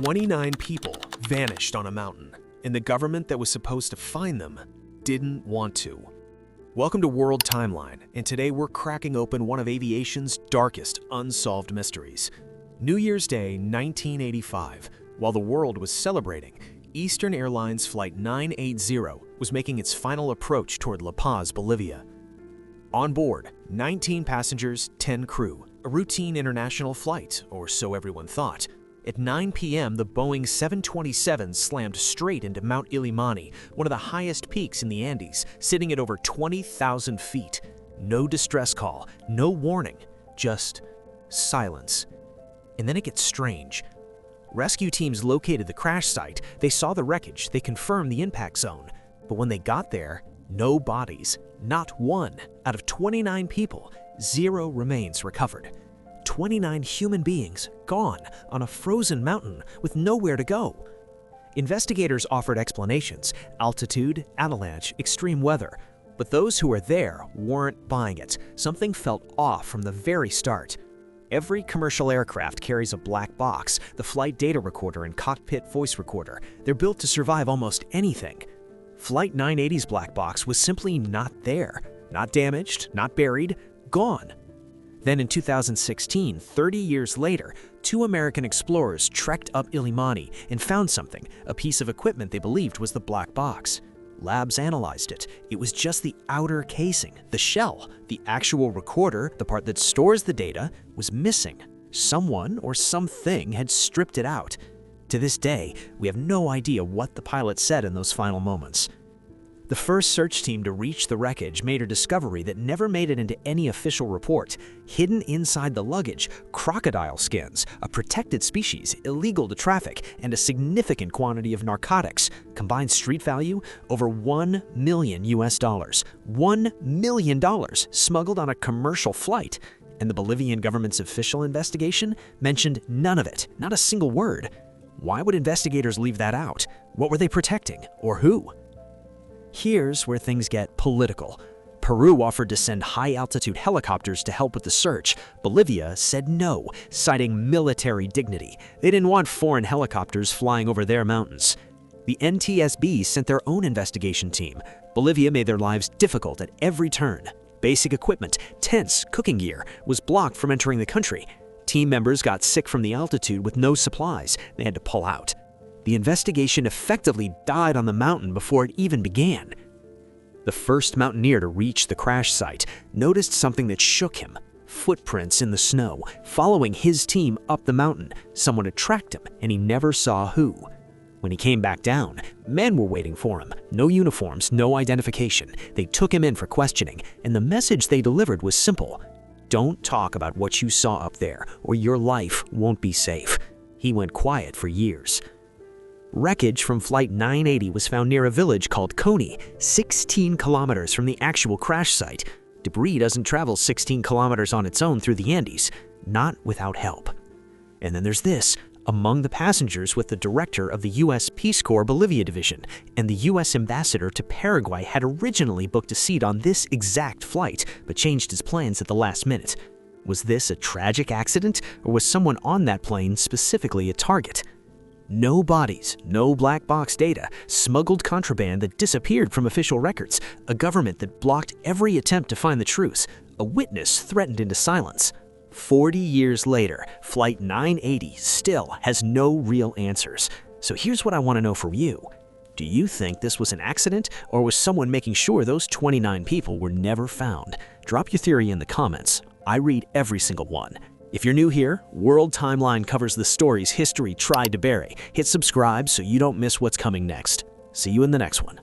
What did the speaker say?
29 people vanished on a mountain, and the government that was supposed to find them didn't want to. Welcome to World Timeline, and today we're cracking open one of aviation's darkest unsolved mysteries. New Year's Day, 1985, while the world was celebrating, Eastern Airlines Flight 980 was making its final approach toward La Paz, Bolivia. On board, 19 passengers, 10 crew, a routine international flight, or so everyone thought. At 9 p.m., the Boeing 727 slammed straight into Mount Illimani, one of the highest peaks in the Andes, sitting at over 20,000 feet. No distress call, no warning, just silence. And then it gets strange. Rescue teams located the crash site, they saw the wreckage, they confirmed the impact zone. But when they got there, no bodies, not one. Out of 29 people, 0 remains recovered. 29 human beings gone on a frozen mountain with nowhere to go. Investigators offered explanations: altitude, avalanche, extreme weather. But those who were there weren't buying it. Something felt off from the very start. Every commercial aircraft carries a black box, the flight data recorder and cockpit voice recorder. They're built to survive almost anything. Flight 980's black box was simply not there. Not damaged, not buried, gone. Then in 2016, 30 years later, 2 American explorers trekked up Illimani and found something, a piece of equipment they believed was the black box. Labs analyzed it. It was just the outer casing, the shell. The actual recorder, the part that stores the data, was missing. Someone or something had stripped it out. To this day, we have no idea what the pilot said in those final moments. The first search team to reach the wreckage made a discovery that never made it into any official report. Hidden inside the luggage, crocodile skins, a protected species, illegal to traffic, and a significant quantity of narcotics. Combined street value, over $1 million. $1 million smuggled on a commercial flight. And the Bolivian government's official investigation mentioned none of it, not a single word. Why would investigators leave that out? What were they protecting, or who? Here's where things get political. Peru offered to send high-altitude helicopters to help with the search. Bolivia said no, citing military dignity. They didn't want foreign helicopters flying over their mountains. The NTSB sent their own investigation team. Bolivia made their lives difficult at every turn. Basic equipment, tents, cooking gear was blocked from entering the country. Team members got sick from the altitude with no supplies. They had to pull out. The investigation effectively died on the mountain before it even began. The first mountaineer to reach the crash site noticed something that shook him. Footprints in the snow, following his team up the mountain. Someone had tracked him, and he never saw who. When he came back down, men were waiting for him. No uniforms, no identification. They took him in for questioning, and the message they delivered was simple: don't talk about what you saw up there, or your life won't be safe. He went quiet for years. Wreckage from Flight 980 was found near a village called Koni, 16 kilometers from the actual crash site. Debris doesn't travel 16 kilometers on its own through the Andes, not without help. And then there's this. Among the passengers was the director of the U.S. Peace Corps Bolivia Division, and the U.S. ambassador to Paraguay had originally booked a seat on this exact flight, but changed his plans at the last minute. Was this a tragic accident, or was someone on that plane specifically a target? No bodies, no black box data, smuggled contraband that disappeared from official records, a government that blocked every attempt to find the truth, a witness threatened into silence. 40 years later, Flight 980 still has no real answers. So here's what I want to know from you. Do you think this was an accident, or was someone making sure those 29 people were never found? Drop your theory in the comments. I read every single one. If you're new here, World Timeline covers the stories history tried to bury. Hit subscribe so you don't miss what's coming next. See you in the next one.